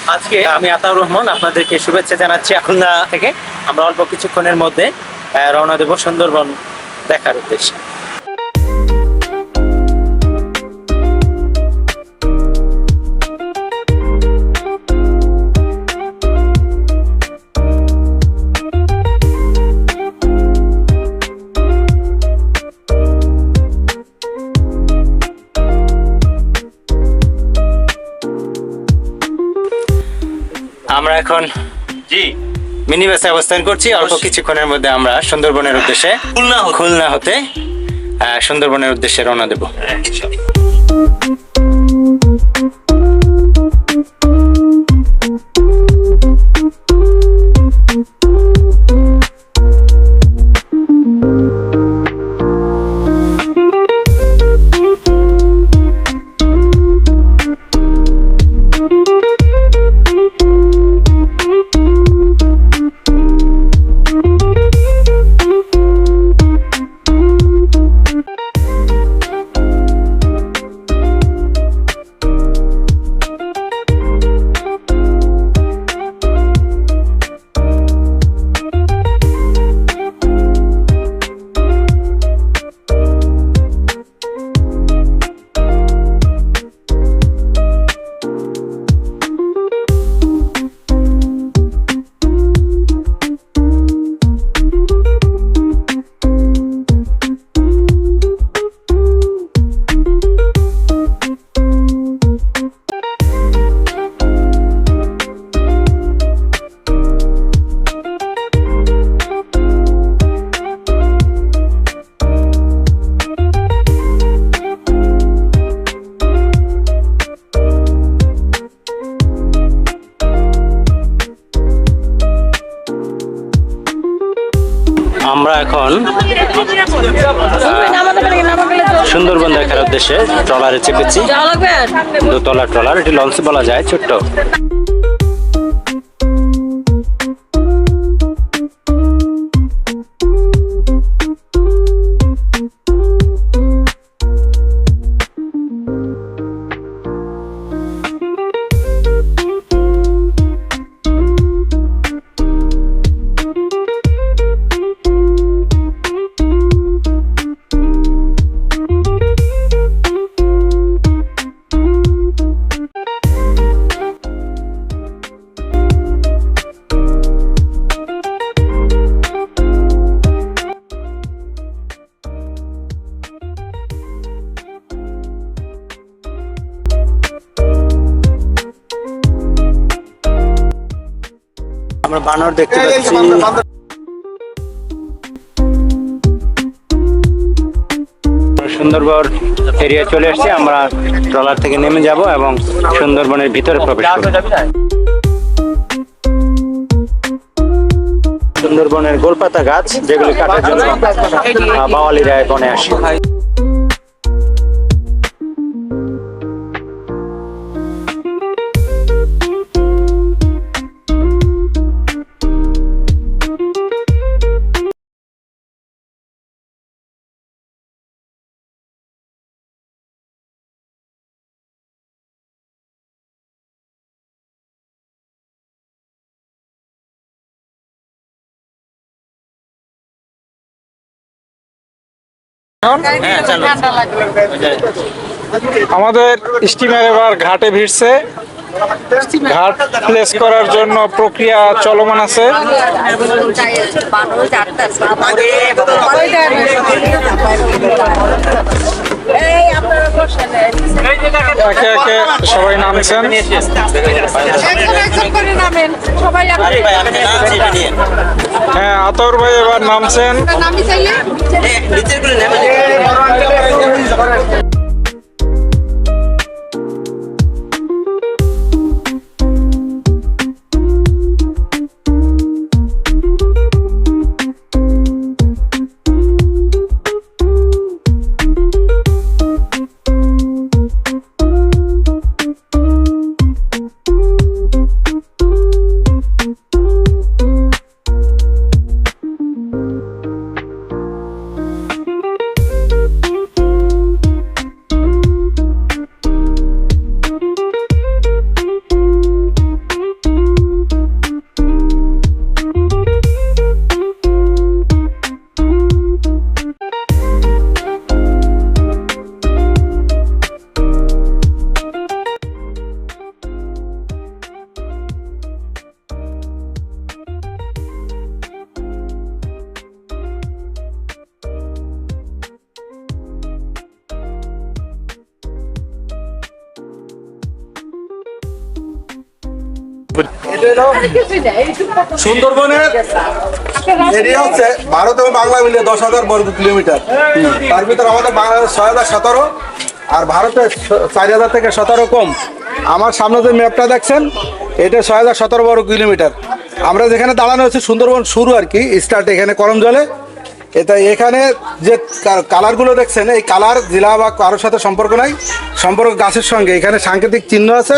আজকে আমি আতাউর রহমান আপনাদেরকে শুভেচ্ছা জানাচ্ছি খুলনা থেকে। আমরা অল্প কিছুক্ষণের মধ্যে রওনা দেব সুন্দরবন দেখার উদ্দেশ্যে। আমরা এখন মিনি বাসে অবস্থান করছি। অল্প কিছুক্ষণের মধ্যে আমরা সুন্দরবনের উদ্দেশ্যে খুলনা হতে সুন্দরবনের উদ্দেশ্যে রওনা দেব। আমরা এখন সুন্দরবন দেখার উদ্দেশ্যে ট্রলারে চেপেছি। দোতলা ট্রলার, এটি লঞ্চ বলা যায়, ছোট্ট। আমরা বানর দেখতে পাচ্ছি। সুন্দরবন এরিয়া চলে আসছি। আমরা ট্রলার থেকে নেমে যাব এবং সুন্দরবনের ভিতরে প্রবেশ করব। সুন্দরবনের গোলপাতা গাছ, যেগুলি কাটার জন্য বাওয়ালিরা বনে আসে। আমাদের স্টিমার এবার ঘাটে ভিড়ছে। ঘাট প্লেস করার জন্য প্রক্রিয়া চলমান আছে। একে একে সবাই নামছেন। হ্যাঁ, আতর ভাই এবার নামছেন। সুন্দরবনের এরিয়া হচ্ছে ভারত এবং বাংলা মিলিয়ে 10,000 বর্গ কিলোমিটার। তার ভিতরে আমাদের বাংলাদেশ 6,017 আর ভারতে 4,000 থেকে 17 কম। আমার সামনে যে ম্যাপটা দেখছেন এটা 6,017 বর্গ কিলোমিটার। আমরা যেখানে দাঁড়ানো হচ্ছে সুন্দরবন শুরু আর কি, স্টার্ট এখানে করমজলে। এটা এখানে যে কালারগুলো দেখছেন এই কালার জেলা বা কারোর সাথে সম্পর্ক নাই, সম্পর্ক গাছের সঙ্গে। এখানে সাংকেতিক চিহ্ন আছে,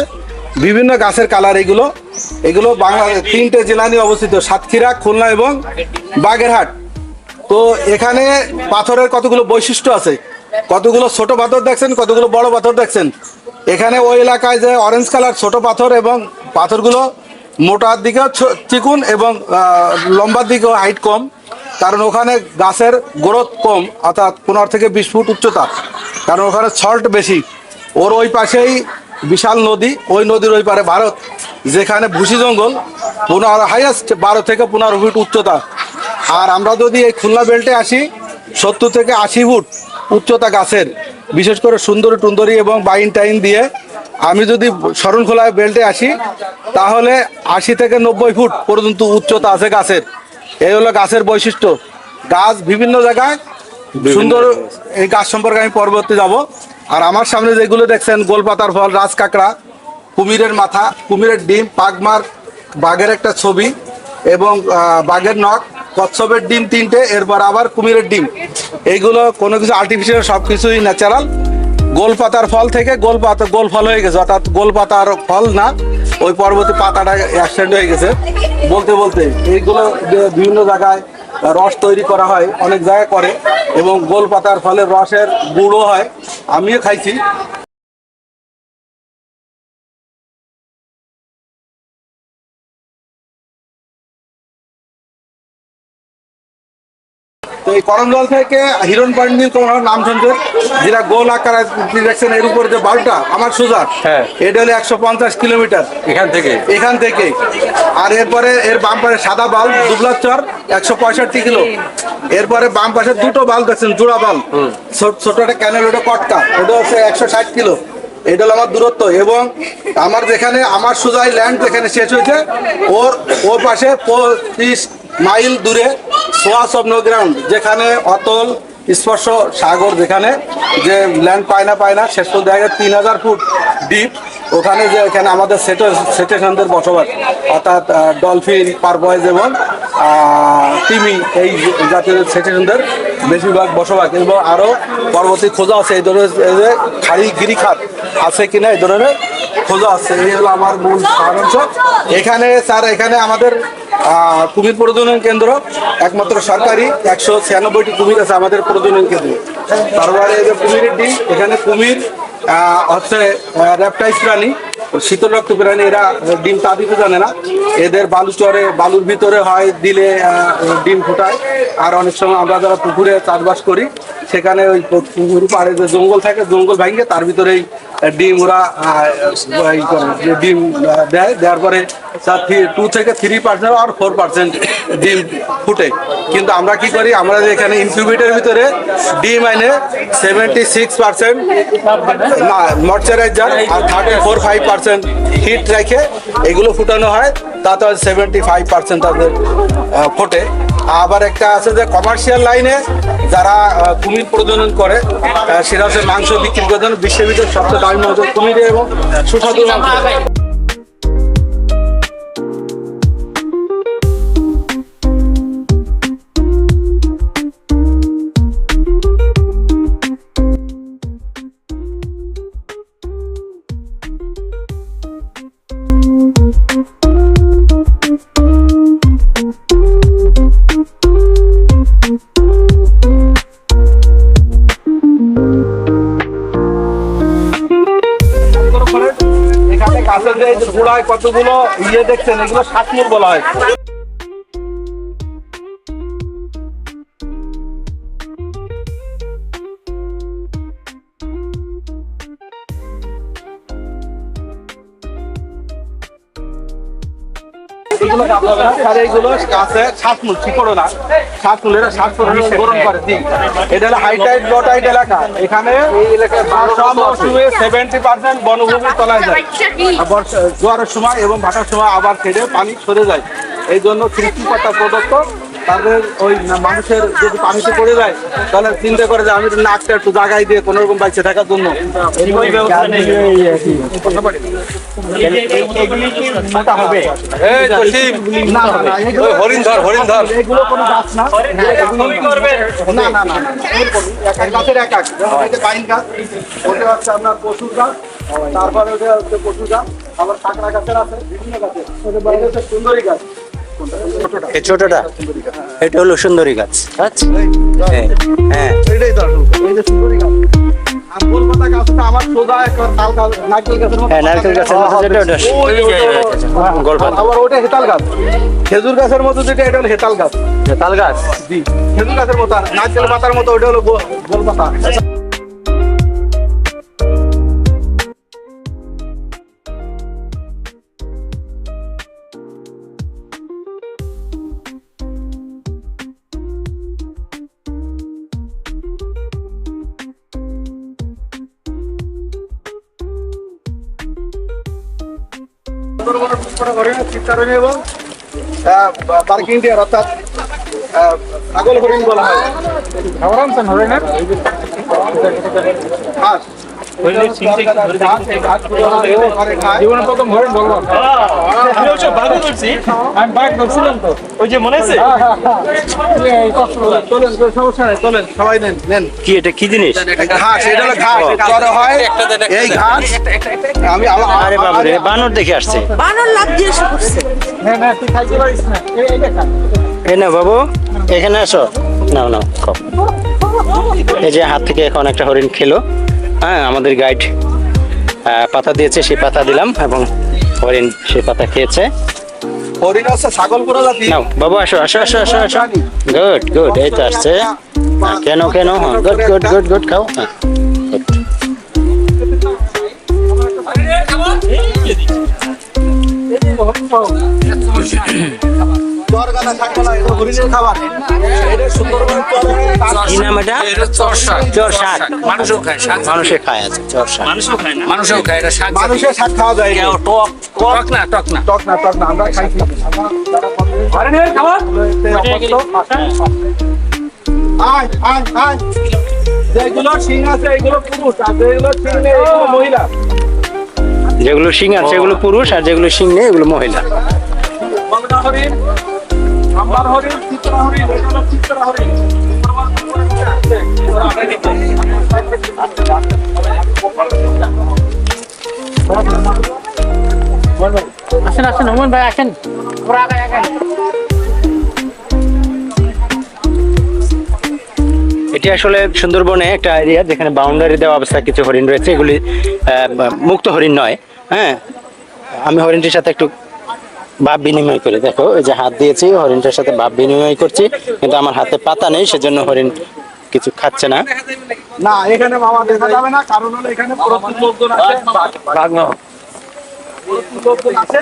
বিভিন্ন গাছের কালার। এগুলো বাংলাদেশ 3টে জেলা নিয়ে অবস্থিত, সাতক্ষীরা, খুলনা এবং বাগেরহাট। তো এখানে পাথরের কতগুলো বৈশিষ্ট্য আছে, কতগুলো ছোট পাথর দেখছেন, কতগুলো বড় পাথর দেখছেন। এখানে ওই এলাকায় যে অরেঞ্জ কালার ছোট পাথর এবং পাথরগুলো মোটার দিকেও চিকুন এবং লম্বার দিকেও হাইট কম, কারণ ওখানে গাছের গ্রোথ কম, অর্থাৎ 15 থেকে 20 ফুট উচ্চতা, কারণ ওখানে সল্ট বেশি। ওর ওই পাশেই বিশাল নদী, ওই নদীর ওই পারে ভারত, যেখানে ভুসি জঙ্গল 15 হাইয়েস্ট 12 থেকে 15 ফুট উচ্চতা। আর আমরা যদি এই খুলনা বেল্টে আসি 70 থেকে 80 ফুট উচ্চতা গাছের, বিশেষ করে সুন্দরী টুন্দরী এবং বাইন টাইন দিয়ে। আমি যদি শরণখোলা বেল্টে আসি তাহলে 80 থেকে 90 ফুট পর্যন্ত উচ্চতা আছে গাছের। এই হলো গাছের বৈশিষ্ট্য। গাছ বিভিন্ন জায়গায় সুন্দর, এই গাছ সম্পর্কে আমি পরবর্তী যাব। আর আমার সামনে যেগুলো দেখছেন গোলপাতার ফল, রাজ কাঁকড়া, কুমিরের মাথা, কুমিরের ডিম, পাগমার, বাঘের একটা ছবি এবং বাঘের নখ, কচ্ছপের ডিম 3টে, এরপর আবার কুমিরের ডিম। এইগুলো কোনো কিছু আর্টিফিশিয়াল, সব কিছুই ন্যাচারাল। গোলপাতার ফল থেকে গোল ফল হয়ে গেছে, অর্থাৎ গোলপাতার ফল না, ওই পরবর্তী পাতাটা অ্যাক্সিডেন্ট হয়ে গেছে। বলতে এইগুলো বিভিন্ন জায়গায় রস তৈরি করা হয়, অনেক জায়গায় করে, এবং গোলপাতার ফলের রসের গুঁড়ো হয়, আমিও খাইছি। তো এই করমজল থেকে হিরণ পয়েন্ট মিল কোনো নাম শুনছেন, যেটা গোল আকার দেখছেন, এর উপরে যে বালুটা আমার সোজা, হ্যাঁ, এটা হলো 150 কিলোমিটার এখান থেকে। আর এরপরে এর বাম পাশে সাদা বাল দুবলার চর 165 কিলো। এরপরে বাম পাশে দুটো বাল দেখছেন, জোড়া বাল, ছোট একটা ক্যানেল, ওটা কটকা, ওটা হচ্ছে 160 কিলো। এটা হলো আমার দূরত্ব। এবং আমার যেখানে আমার সোজাই ল্যান্ড যেখানে শেষ হয়েছে, ওর পাশে 25 মাইল দূরে সোয়াস অফ নো গ্রাউন্ড, যেখানে অতল স্পর্শ সাগর, যেখানে যে ল্যান্ড পায় না শেষ পর্যন্ত দেখা যায় 3000 ফুট ডিপ। ওখানে যে এখানে আমাদের সেটেশনদের বসবাস, অর্থাৎ ডলফিন, পারবয়েজ এবং তিমি, এই জাতীয় সেটেশনদের বেশিরভাগ বসবাস। এবং আরও পরবর্তী খোঁজা আছে এই ধরনের খাড়ি গিরিখাত আছে কিনা, এই ধরনের খোঁজা আছে। এই হলো আমার মূল সারাংশ। এখানে স্যার, এখানে আমাদের কুমির প্রজনন কেন্দ্র একমাত্র সরকারি, 196টি কুমির আছে আমাদের প্রজনন কেন্দ্রে। তারপরে এই যে কুমিরের ডিম, এখানে কুমির হচ্ছে রেপটাইল প্রাণী, শীতল রক্ত প্রাণী। এরা ডিম তা দিতে জানে না, এদের বালুর ভিতরে হয় দিলে ডিম ফোটায়। আর অনেক সময় আমরা যারা পুকুরে চাষবাস করি, সেখানে ওই পুকুর পাড়ে যে জঙ্গল থাকে, জঙ্গল ভাঙিয়ে তার ভিতরেই ডিম ওরা ডিম দেওয়ার পরে 2 থেকে 3% আর 4% ডিম ফুটে। কিন্তু আমরা কি করি, আমরা এখানে ইনকিউবেটরের ভিতরে ডিম এনে 76% ময়শ্চারাইজার আর 34-5% হিট রেখে এগুলো ফুটানো হয়, তাতে 75% তাদের ফোটে। আবার একটা আছে যে কমার্শিয়াল লাইনে যারা কুমির প্রজনন করে, সেটা হচ্ছে মাংস বিক্রি করার জন্য বিশ্বের ভিতরে সবচেয়ে দামি মাংস কুমির এবং সুস্বাদু মাংস। এখানে গাছের যে গোড়ায় কতগুলো দেখছেন, এগুলো শ্বাসমূল বলা হয়। এইগুলো কাজ হবে না, আর এইগুলো গাছে শ্বাসমূল শিকড়ও না, শ্বাসমূল এটা শ্বাস প্রশ্বাস গ্রহণ করে। এটা হলো হাই টাইড লো টাইড এলাকা। এখানে সব মৌসুমে 70% বনভূমি তলায় যায়। আবার জোয়ারের সময় এবং ভাটার সময় আবার ছেড়ে পানি সরে যায়। এই জন্য সৃষ্টিকর্তা প্রদত্ত। তাদের ওই মানুষের যদি পানিতে পড়ে যায় তাহলে চিন্তা করে যে আমি নাকটা একটু জায়গায় দিয়ে কোনো রকম বাইচে থাকার জন্য মোটা হবে। না, না, না, এগুলো- হরিণ ধর এগুলো কোনো গাছ না। না, না, না, না, এক গাছের এক এক। যেমন এই যে পাইন গাছ, ওটা হচ্ছে আপনার পশুর গাছ, তারপরে ওটা হচ্ছে পশুর গাছ, আবার কাঁকড়া গাছের আছে, বিভিন্ন গাছের। এটা হচ্ছে সুন্দরী গাছ। এই ছোটটা এটা হলো সুন্দরী গাছ। আচ্ছা হ্যাঁ এইটাই ধর, এই যে সুন্দরী গাছ। আর গোলপাতা গাছটা আমার সোজা একটা তাল গাছ, নারকেল গাছের মতো। হ্যাঁ নারকেল গাছের মতো যেটা ওটা গোলপাতা। আবার ওটা হেতাল গাছ। খেজুর গাছের মতো যেটা, এটা হলো হেতাল গাছ। তাল গাছ। জি, খেজুর গাছের মতো, আর নারকেল পাতার মতো ওটা হলো গোলপাতা। সুন্দরবনের পুষ্করা হরিণ, চিত্তারণী এবং পার্কিং ডিয়ার অর্থাৎ ছাগল হরিণ বলা হয়। খাবার আনছেন হরিণের? ঘাস। ঘাসগুলো ঘরে খায়। জীবনে প্রথম হরিণ বলবো। আমি বাঘ ধরছিলাম তো। ওই যে মনে আছে এই কষ্ট করে। তোলেন, সমস্যা নেই, তোলেন, সবাই নেন, নেন। কি এটা কি জিনিস? ঘাস, এটা হলো ঘাস, জ্বরে হয় এই ঘাস। আরে বাবারে বানর দেখে আসছে। বানর লাভ দিয়ে এসে করছে। হ্যাঁ না তুই খাইতে পারিস না। এই দেখা। এই না বাবু এখানে আসো। নাও নাও খাও। এই যে হাত থেকে এখন একটা হরিণ খেলো। হ্যাঁ আমাদের গাইড পাতা দিয়েছে, সেই পাতা দিলাম এবং হরিণ সেই পাতা খেয়েছে। হরিণ হচ্ছে ছাগল প্রজাতি। নাও বাবু আসো আসো আসো আসো আসো। গুড গুড এই তো আসছে। কেন কেন হ্যাঁ গুড গুড গুড গুড খাও। হ্যাঁ চরগালা থাকবে না, এটা হরিণের খাবার। এটা সুন্দরবনের চরগালা গাছ। কি নাম এটা? চর শাক। মানুষও খায় শাক মানুষে খায় আছে চর শাক। মানুষও খায় না মানুষও খায় এটা শাক মানুষের শাক খাওয়া যায় না। টক টক না টক না টক না, টক না, আমরা খাইছি। হরিণের খাবার আয়, আয়, আয়। যেগুলো শিং আছে এগুলো পুরুষ, আর যেগুলো শিং নেই এগুলো মহিলা। যেগুলো শিং আছে সেগুলো পুরুষ আর যেগুলো শিং নেই এগুলো মহিলা। গলদা হরিণ, আম্বার হরিণ, চিত্রা হরিণ, এটা হলো চিত্রা হরিণ। আসেন আসেন হুমান ভাই আসেন। ওরা আগে আগে। এটি আসলে সুন্দরবনে একটা এরিয়া যেখানে বাউন্ডারি দেওয়া অবস্থায় কিছু হরিণ রয়েছে। এগুলি মুক্ত হরিণ নয়। হ্যাঁ আমি হরিণটির সাথে একটু ভাব বিনিময় করে দেখো, এই যে হাত দিয়েছি হরিণটার সাথে ভাব বিনিময় করছি, কিন্তু আমার হাতে পাতা নেই সেজন্য হরিণ কিছু খাচ্ছে না। না, এখানে মামা দেখা যাবে না, কারণ হলো এখানে প্রচুর লোকজন আছে। রাগ না প্রচুর লোকজন আছে।